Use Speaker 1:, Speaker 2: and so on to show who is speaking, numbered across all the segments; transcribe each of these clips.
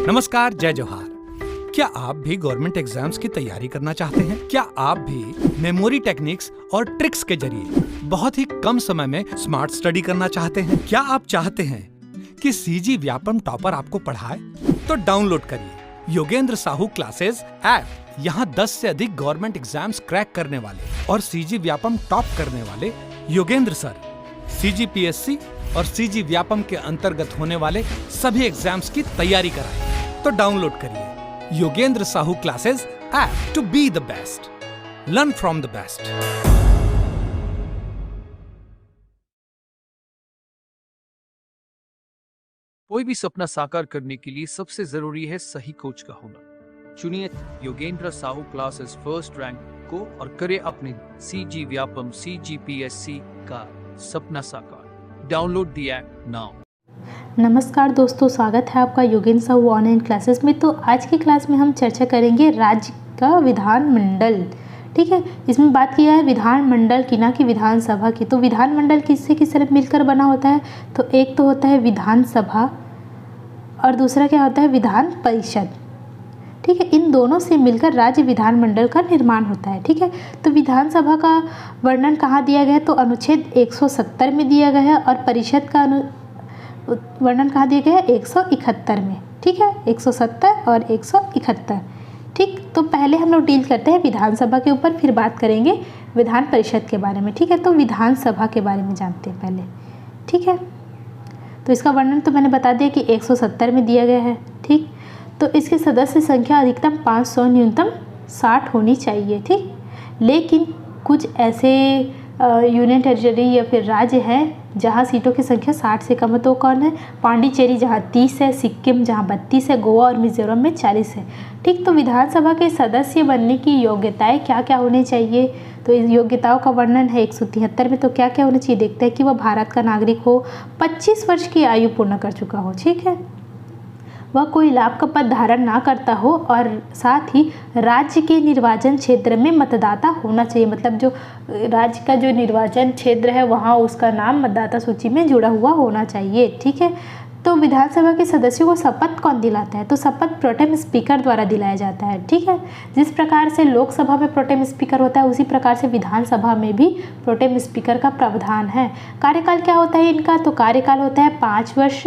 Speaker 1: नमस्कार, जय जोहार। क्या आप भी गवर्नमेंट एग्जाम्स की तैयारी करना चाहते हैं? क्या आप भी मेमोरी टेक्निक्स और ट्रिक्स के जरिए बहुत ही कम समय में स्मार्ट स्टडी करना चाहते हैं? क्या आप चाहते हैं कि सीजी व्यापम टॉपर आपको पढ़ाए? तो डाउनलोड करिए योगेंद्र साहू क्लासेस ऐप। यहाँ 10 से अधिक गवर्नमेंट एग्जाम्स क्रैक करने वाले और सीजी व्यापम टॉप करने वाले योगेंद्र सर CGPSC और सीजी व्यापम के अंतर्गत होने वाले सभी एग्जाम्स की तैयारी कराएं। तो डाउनलोड करिए Yogendra Sahu classes app to be the best, learn from the best.
Speaker 2: कोई भी सपना साकार करने के लिए सबसे जरूरी है सही कोच का होना। चुनिए Yogendra Sahu classes first rank को और करे अपने सीजी व्यापम CGPSC का सपना साकार। Download the app now.
Speaker 3: नमस्कार दोस्तों, स्वागत है आपका योगेंद्र साहू ऑनलाइन क्लासेस में। तो आज की क्लास में हम चर्चा करेंगे राज्य का विधानमंडल। ठीक है, इसमें बात किया है विधानमंडल की, ना कि विधानसभा की। तो विधानमंडल किससे किस तरह मिलकर बना होता है? तो एक तो होता है विधानसभा और दूसरा क्या होता है? विधान परिषद। ठीक है, इन दोनों से मिलकर राज्य विधानमंडल का निर्माण होता है। ठीक है, तो विधानसभा का वर्णन कहाँ दिया गया है? तो अनुच्छेद 170 में दिया गया है और परिषद का वर्णन कहाँ दिया गया है? 171 में। ठीक है, 170 और 171। ठीक, तो पहले हम लोग डील करते हैं विधानसभा के ऊपर, फिर बात करेंगे विधान परिषद के बारे में। ठीक है, तो विधानसभा के बारे में जानते हैं पहले। ठीक है, तो इसका वर्णन तो मैंने बता दिया कि 170 में दिया गया है। ठीक, तो इसकी सदस्य संख्या अधिकतम 500, न्यूनतम 60 होनी चाहिए। ठीक, लेकिन कुछ ऐसे यूनियन टेरिटरी या फिर राज्य हैं जहाँ सीटों की संख्या 60 से कम है। तो कौन है? पांडिचेरी जहाँ 30 है, सिक्किम जहाँ 32 है, गोवा और मिजोरम में 40 है। ठीक, तो विधानसभा के सदस्य बनने की योग्यताएं क्या क्या होनी चाहिए? तो इस योग्यताओं का वर्णन है 173 में। तो क्या क्या होना चाहिए? देखते हैं कि वह भारत का नागरिक हो, 25 वर्ष की आयु पूर्ण कर चुका हो। ठीक है, वह कोई लाभ का पद धारण ना करता हो और साथ ही राज्य के निर्वाचन क्षेत्र में मतदाता होना चाहिए। मतलब जो राज्य का जो निर्वाचन क्षेत्र है वहाँ उसका नाम मतदाता सूची में जुड़ा हुआ होना चाहिए। ठीक है, तो विधानसभा के सदस्यों को शपथ कौन दिलाता है? तो शपथ प्रोटेम स्पीकर द्वारा दिलाया जाता है। ठीक है, जिस प्रकार से लोकसभा में प्रोटेम स्पीकर होता है उसी प्रकार से विधानसभा में भी प्रोटेम स्पीकर का प्रावधान है। कार्यकाल क्या होता है इनका? तो कार्यकाल होता है 5 वर्ष।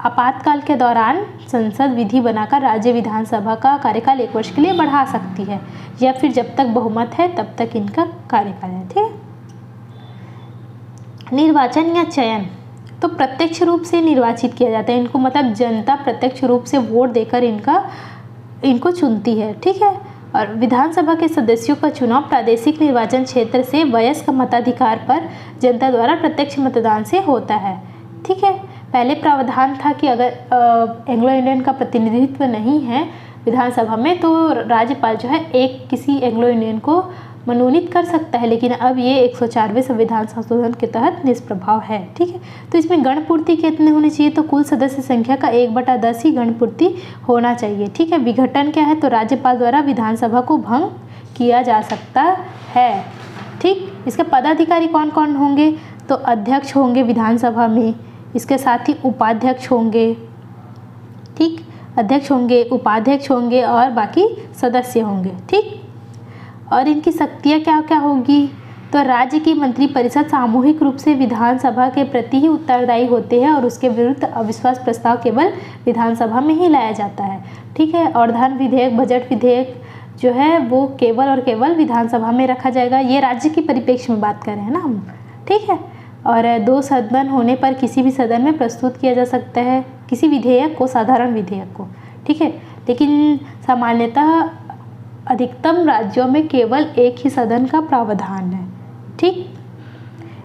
Speaker 3: आपातकाल के दौरान संसद विधि बनाकर राज्य विधानसभा का कार्यकाल 1 वर्ष के लिए बढ़ा सकती है, या फिर जब तक बहुमत है तब तक इनका कार्यकाल है। ठीक है, निर्वाचन या चयन तो प्रत्यक्ष रूप से निर्वाचित किया जाता है इनको, मतलब जनता प्रत्यक्ष रूप से वोट देकर इनको चुनती है। ठीक है, और विधानसभा के सदस्यों का चुनाव प्रादेशिक निर्वाचन क्षेत्र से वयस्क मताधिकार पर जनता द्वारा प्रत्यक्ष मतदान से होता है। ठीक है, पहले प्रावधान था कि अगर एंग्लो इंडियन का प्रतिनिधित्व नहीं है विधानसभा में तो राज्यपाल जो है एक किसी एंग्लो इंडियन को मनोनीत कर सकता है, लेकिन अब ये 104वें संविधान संशोधन के तहत निष्प्रभाव है। ठीक है, तो इसमें गणपूर्ति कितने होने चाहिए? तो कुल सदस्य संख्या का 1/10 ही गणपूर्ति होना चाहिए। ठीक है, विघटन क्या है? तो राज्यपाल द्वारा विधानसभा को भंग किया जा सकता है। ठीक, इसके पदाधिकारी कौन कौन होंगे? तो अध्यक्ष होंगे विधानसभा में, इसके साथ ही उपाध्यक्ष होंगे। ठीक, अध्यक्ष होंगे, उपाध्यक्ष होंगे और बाकी सदस्य होंगे। ठीक, और इनकी शक्तियाँ क्या क्या होगी? तो राज्य की मंत्रिपरिषद सामूहिक रूप से विधानसभा के प्रति ही उत्तरदायी होते हैं और उसके विरुद्ध अविश्वास प्रस्ताव केवल विधानसभा में ही लाया जाता है। ठीक है, और धन विधेयक, बजट विधेयक जो है वो केवल और केवल विधानसभा में रखा जाएगा। ये राज्य की परिप्रेक्ष्य में बात कर रहे हैं ना हम। ठीक है, और 2 सदन होने पर किसी भी सदन में प्रस्तुत किया जा सकता है किसी विधेयक को, साधारण विधेयक को। ठीक है, लेकिन सामान्यतः अधिकतम राज्यों में केवल एक ही सदन का प्रावधान है। ठीक,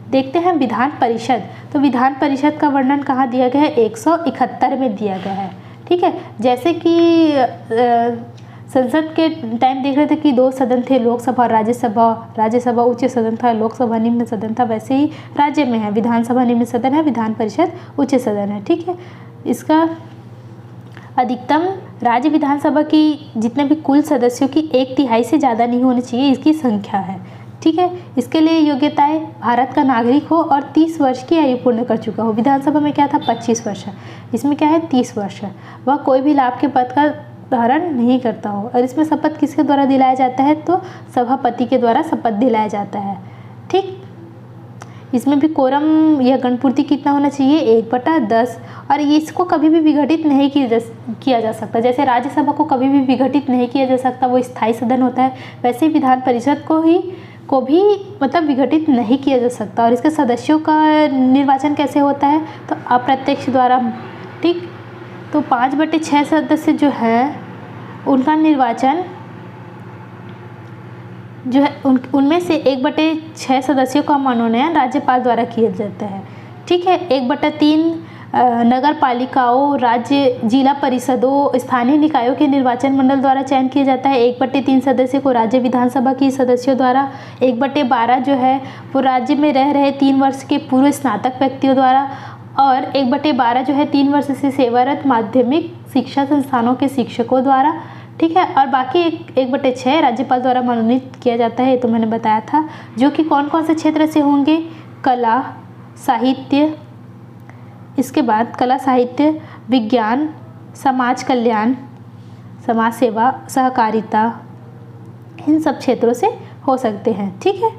Speaker 3: देखते हैं विधान परिषद। तो विधान परिषद का वर्णन कहाँ दिया गया है? 171 में दिया गया है। ठीक है, जैसे कि संसद के टाइम देख रहे थे कि 2 सदन थे, लोकसभा और राज्यसभा। राज्यसभा उच्च सदन था, लोकसभा निम्न सदन था, वैसे ही राज्य में है विधानसभा निम्न सदन है, विधान परिषद उच्च सदन है। ठीक है, इसका अधिकतम राज्य विधानसभा की जितने भी कुल सदस्यों की 1/3 से ज़्यादा नहीं होनी चाहिए इसकी संख्या है। ठीक है। इसके लिए योग्यताएं भारत का नागरिक हो और 30 वर्ष की आयु पूर्ण कर चुका हो। विधानसभा में क्या था 25 वर्ष है, इसमें क्या है 30 वर्ष है। वह कोई भी लाभ के पद का धारण नहीं करता हो। और इसमें शपथ किसके द्वारा दिलाया जाता है तो सभापति के द्वारा शपथ दिलाया जाता है। ठीक, इसमें भी कोरम या गणपूर्ति कितना होना चाहिए 1/10। और इसको कभी भी विघटित नहीं किया जा सकता। जैसे राज्यसभा को कभी भी विघटित नहीं किया जा सकता, वो स्थायी सदन होता है, वैसे ही विधान परिषद को भी मतलब विघटित नहीं किया जा सकता। और इसके सदस्यों का निर्वाचन कैसे होता है तो अप्रत्यक्ष द्वारा। ठीक, तो 5/6 सदस्य जो है उनका निर्वाचन जो है उनमें से 1/6 सदस्यों का मनोनयन राज्यपाल द्वारा किया जाता है। ठीक है, 1/3 नगर पालिकाओं, राज्य जिला परिषदों, स्थानीय निकायों के निर्वाचन मंडल द्वारा चयन किया जाता है। 1/3 सदस्य को राज्य विधानसभा की सदस्यों द्वारा। 1/12 जो है वो राज्य में रह रहे 3 वर्ष के पूर्व स्नातक व्यक्तियों द्वारा। और 1/12 जो है 3 वर्ष से सेवारत माध्यमिक शिक्षा संस्थानों के शिक्षकों द्वारा। ठीक है, और बाकी 1/6 राज्यपाल द्वारा मनोनीत किया जाता है, ये तो मैंने बताया था। जो कि कौन कौन से क्षेत्र से होंगे, कला, साहित्य, इसके बाद कला, साहित्य, विज्ञान, समाज कल्याण, समाज सेवा, सहकारिता, इन सब क्षेत्रों से हो सकते हैं। ठीक है,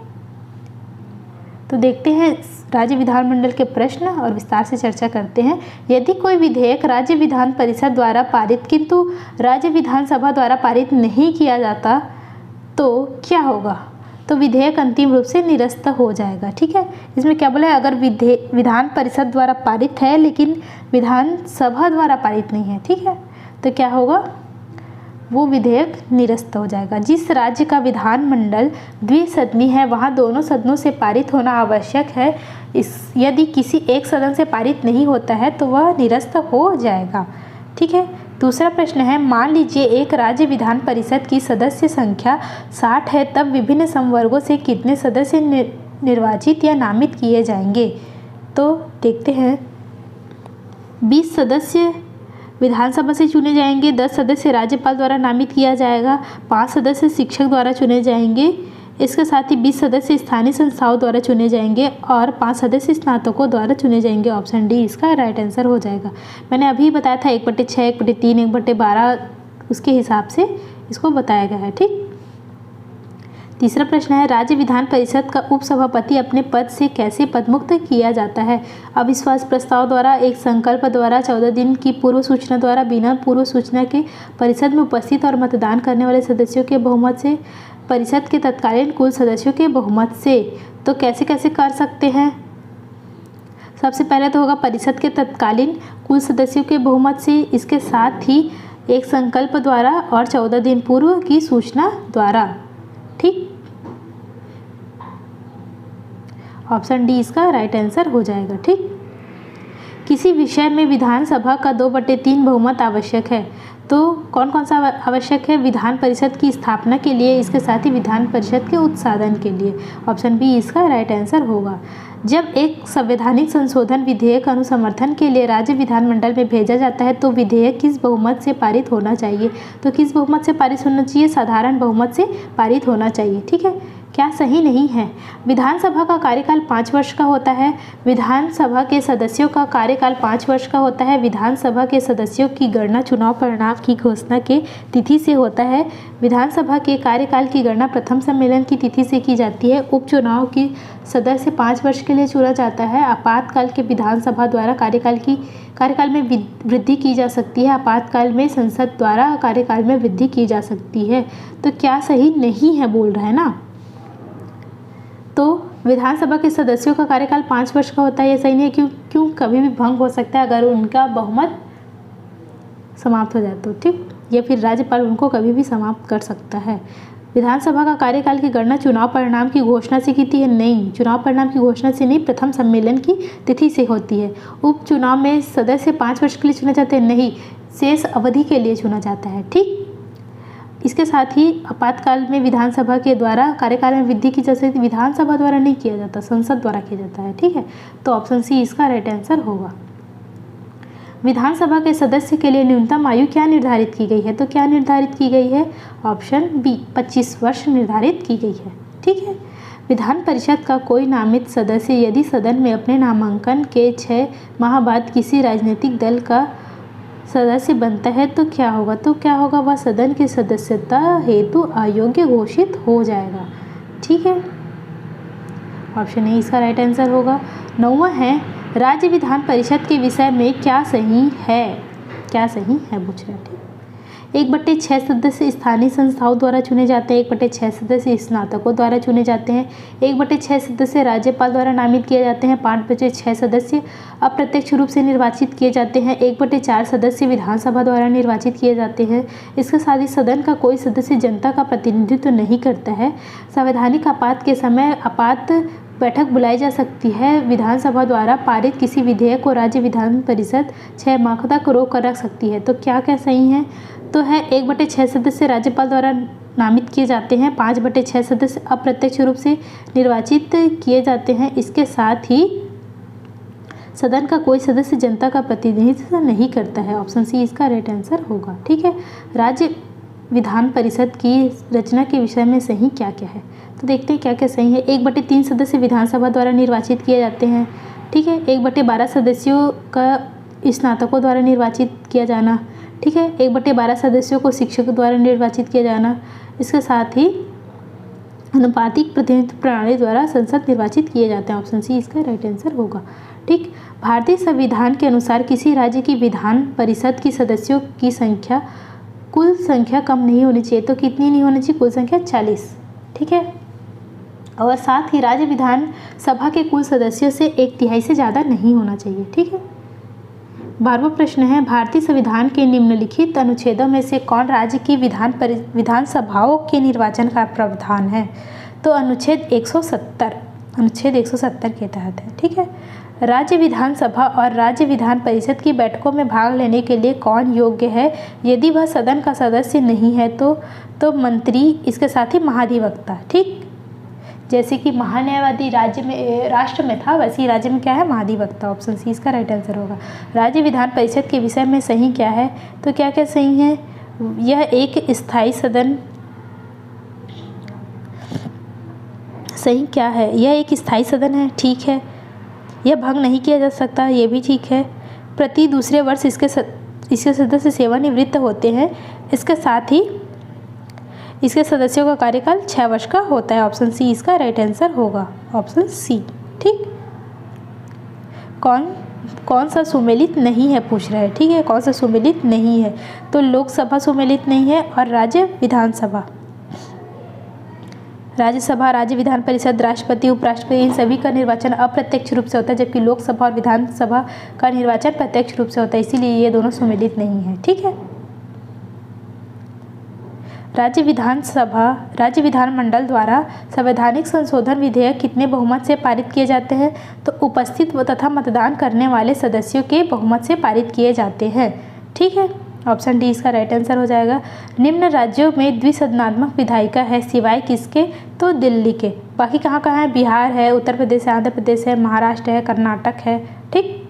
Speaker 3: तो देखते हैं राज्य विधानमंडल के प्रश्न और विस्तार से चर्चा करते हैं। यदि कोई विधेयक राज्य विधान परिषद द्वारा पारित किंतु राज्य विधानसभा द्वारा पारित नहीं किया जाता तो क्या होगा, तो विधेयक अंतिम रूप से निरस्त हो जाएगा। ठीक है, इसमें क्या बोला है, अगर विधान परिषद द्वारा पारित है लेकिन विधानसभा द्वारा पारित नहीं है, ठीक है, तो क्या होगा, वो विधेयक निरस्त हो जाएगा। जिस राज्य का विधानमंडल द्विसदनी है वहाँ दोनों सदनों से पारित होना आवश्यक है। यदि किसी एक सदन से पारित नहीं होता है तो वह निरस्त हो जाएगा। ठीक है, दूसरा प्रश्न है, मान लीजिए एक राज्य विधान परिषद की सदस्य संख्या 60 है, तब विभिन्न संवर्गों से कितने सदस्य निर्वाचित या नामित किए जाएंगे। तो देखते हैं, 20 सदस्य विधानसभा से चुने जाएंगे, 10 सदस्य राज्यपाल द्वारा नामित किया जाएगा, 5 सदस्य शिक्षक द्वारा चुने जाएंगे, इसके साथ ही 20 सदस्य स्थानीय संस्थाओं द्वारा चुने जाएंगे और 5 सदस्य स्नातकों द्वारा चुने जाएंगे। ऑप्शन डी इसका राइट आंसर हो जाएगा। मैंने अभी बताया था 1/6, 1/3, 1/12 उसके हिसाब से इसको बताया गया है। ठीक, तीसरा प्रश्न है, राज्य विधान परिषद का उपसभापति अपने पद से कैसे पदमुक्त किया जाता है। अविश्वास प्रस्ताव द्वारा, एक संकल्प द्वारा, 14 दिन की पूर्व सूचना द्वारा, बिना पूर्व सूचना के, परिषद में उपस्थित और मतदान करने वाले सदस्यों के बहुमत से, परिषद के तत्कालीन कुल सदस्यों के बहुमत से। तो कैसे कैसे कर सकते हैं, सबसे पहले तो होगा परिषद के तत्कालीन कुल सदस्यों के बहुमत से, इसके साथ ही एक संकल्प द्वारा और 14 दिन पूर्व की सूचना द्वारा। ठीक, ऑप्शन डी इसका राइट आंसर हो जाएगा। ठीक, किसी विषय में विधानसभा का 2/3 बहुमत आवश्यक है, तो कौन कौन सा आवश्यक है, विधान परिषद की स्थापना के लिए, इसके साथ ही विधान परिषद के उत्साधन के लिए। ऑप्शन बी इसका राइट आंसर होगा। जब एक संवैधानिक संशोधन विधेयक अनुसमर्थन के लिए राज्य विधानमंडल में भेजा जाता है तो विधेयक किस बहुमत से पारित होना चाहिए, तो किस बहुमत से पारित होना चाहिए, साधारण बहुमत से पारित होना चाहिए। ठीक है, क्या सही नहीं है। विधानसभा का कार्यकाल 5 वर्ष का होता है, विधानसभा के सदस्यों का कार्यकाल 5 वर्ष का होता है, विधानसभा के सदस्यों की गणना चुनाव परिणाम की घोषणा के तिथि से होता है, विधानसभा के कार्यकाल की गणना प्रथम सम्मेलन की तिथि से की जाती है, उपचुनाव की सदस्य 5 वर्ष के लिए चुना जाता है, आपातकाल के विधानसभा द्वारा कार्यकाल में वृद्धि की जा सकती है, आपातकाल में संसद द्वारा कार्यकाल में वृद्धि की जा सकती है। तो क्या सही नहीं है बोल रहा है ना, तो विधानसभा के सदस्यों का कार्यकाल 5 वर्ष का होता है, ये सही नहीं है। क्यों कभी भी भंग हो सकता है अगर उनका बहुमत समाप्त हो जाए तो। ठीक, या फिर राज्यपाल उनको कभी भी समाप्त कर सकता है। विधानसभा का कार्यकाल की गणना चुनाव परिणाम की घोषणा से की है, नहीं, चुनाव परिणाम की घोषणा से नहीं, प्रथम सम्मेलन की तिथि से होती है। उपचुनाव में सदस्य 5 वर्ष के लिए चुने जाते हैं, नहीं, शेष अवधि के लिए चुना जाता है। ठीक, इसके साथ ही आपातकाल में विधानसभा के द्वारा कार्यकाल में वृद्धि की जा सकती, विधानसभा द्वारा नहीं किया जाता, संसद द्वारा किया जाता है। ठीक है, तो ऑप्शन सी इसका राइट आंसर होगा। विधानसभा के सदस्य के लिए न्यूनतम आयु क्या निर्धारित की गई है, तो क्या निर्धारित की गई है, ऑप्शन बी 25 वर्ष निर्धारित की गई है। ठीक है, विधान परिषद का कोई नामित सदस्य यदि सदन में अपने नामांकन के 6 माह बाद किसी राजनीतिक दल का सदस्य बनता है तो क्या होगा? वह सदन की सदस्यता हेतु अयोग्य घोषित हो जाएगा। ठीक है, ऑप्शन ए इसका राइट आंसर होगा। 9वां है, राज्य विधान परिषद के विषय में क्या सही है? पूछ रहे हैं। ठीक, 1/6 सदस्य स्थानीय संस्थाओं द्वारा चुने जाते हैं, 1/6 सदस्य स्नातकों द्वारा चुने जाते हैं, 1/6 सदस्य राज्यपाल द्वारा नामित किए जाते हैं, 5/6 सदस्य अप्रत्यक्ष रूप से निर्वाचित किए जाते हैं, 1/4 सदस्य विधानसभा द्वारा निर्वाचित किए जाते हैं। इसके साथ ही सदन का कोई सदस्य जनता का प्रतिनिधित्व नहीं करता है। संवैधानिक आपात के समय आपात बैठक बुलाई जा सकती है। विधानसभा द्वारा पारित किसी विधेयक को राज्य विधान परिषद 6 माह तक रोक कर रख सकती है। तो क्या क्या सही है? तो है 1/6 सदस्य राज्यपाल द्वारा नामित किए जाते हैं, 5/6 सदस्य अप्रत्यक्ष रूप से निर्वाचित किए जाते हैं। इसके साथ ही सदन का कोई सदस्य जनता का प्रतिनिधित्व नहीं करता है। ऑप्शन सी इसका राइट आंसर होगा। ठीक है, राज्य विधान परिषद की रचना के विषय में सही क्या क्या है? तो देखते हैं क्या क्या सही है। 1/3 सदस्य विधानसभा द्वारा निर्वाचित किए जाते हैं। ठीक है, 1/12 सदस्यों का स्नातकों द्वारा निर्वाचित किया जाना। ठीक है, 1/12 सदस्यों को शिक्षकों द्वारा निर्वाचित किया जाना। इसके साथ ही अनुपातिक प्रतिनिधित्व प्रणाली द्वारा संसद निर्वाचित किए जाते हैं। ऑप्शन सी इसका राइट आंसर होगा। ठीक, भारतीय संविधान के अनुसार किसी राज्य की विधान परिषद की सदस्यों की संख्या कुल संख्या कम नहीं होनी चाहिए। तो कितनी नहीं होनी चाहिए? कुल संख्या 40। ठीक है, और साथ ही राज्य विधान सभा के कुल सदस्यों से 1/3 से ज़्यादा नहीं होना चाहिए। ठीक है, 12वां प्रश्न है, भारतीय संविधान के निम्नलिखित अनुच्छेदों में से कौन राज्य की विधानसभाओं के निर्वाचन का प्रावधान है? तो अनुच्छेद 170 के तहत है। ठीक है, राज्य विधानसभा और राज्य विधान परिषद की बैठकों में भाग लेने के लिए कौन योग्य है? यदि वह सदन का सदस्य नहीं है तो मंत्री, इसके साथ ही महाधिवक्ता। ठीक, जैसे कि महान्यायवादी राष्ट्र में था, वैसे ही राज्य में क्या है? महाधिवक्ता। ऑप्शन सी इसका राइट आंसर होगा। राज्य विधान परिषद के विषय में सही क्या है? तो क्या क्या सही है? यह एक स्थायी सदन, सही क्या है? यह एक स्थायी सदन है। ठीक है, यह भंग नहीं किया जा सकता, ये भी ठीक है। प्रति दूसरे वर्ष इसके सदस्य सेवानिवृत्त होते हैं। इसके साथ ही इसके सदस्यों का कार्यकाल 6 वर्ष का होता है। ऑप्शन सी इसका राइट आंसर होगा। Option C. ठीक, कौन सा सुमेलित नहीं है पूछ रहा है। ठीक है, कौन सा सुमेलित नहीं है? तो लोकसभा सुमेलित नहीं है और राज्य विधानसभा, राज्यसभा, राज्य विधान परिषद, राष्ट्रपति, उपराष्ट्रपति, इन सभी का निर्वाचन अप्रत्यक्ष रूप से होता है, जबकि लोकसभा और विधानसभा का निर्वाचन प्रत्यक्ष रूप से होता है। इसीलिए ये दोनों सुमेलित नहीं है। ठीक है, राज्य विधानमंडल द्वारा संवैधानिक संशोधन विधेयक कितने बहुमत से पारित किए जाते हैं? तो उपस्थित तथा मतदान करने वाले सदस्यों के बहुमत से पारित किए जाते हैं। ठीक है, ऑप्शन डी इसका राइट आंसर हो जाएगा। निम्न राज्यों में द्विसदनात्मक विधायिका है सिवाय किसके? तो दिल्ली के। बाकी कहाँ कहाँ है? बिहार है, उत्तर प्रदेश है, आंध्र प्रदेश है, महाराष्ट्र है, कर्नाटक है। ठीक,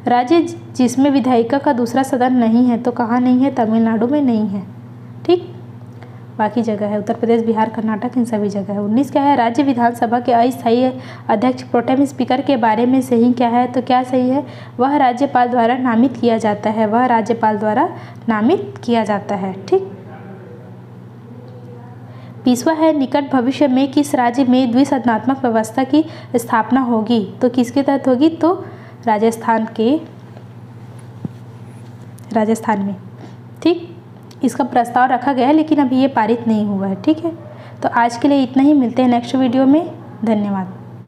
Speaker 3: राज्य जिसमें विधायिका का दूसरा सदन नहीं है तो कहाँ नहीं है? तमिलनाडु में नहीं है। ठीक, बाकी जगह है उत्तर प्रदेश, बिहार, कर्नाटक, इन सभी जगह है। 19 क्या है? राज्य विधानसभा के अस्थायी अध्यक्ष प्रोटेम स्पीकर के बारे में सही क्या है? तो क्या सही है? वह राज्यपाल द्वारा नामित किया जाता है। वह राज्यपाल द्वारा नामित किया जाता है। ठीक, 20वां है, निकट भविष्य में किस राज्य में द्विसदनात्मक व्यवस्था की स्थापना होगी? तो किसके तहत होगी? तो राजस्थान में। ठीक, इसका प्रस्ताव रखा गया है लेकिन अभी ये पारित नहीं हुआ है। ठीक है, तो आज के लिए इतना ही। मिलते हैं नेक्स्ट वीडियो में। धन्यवाद।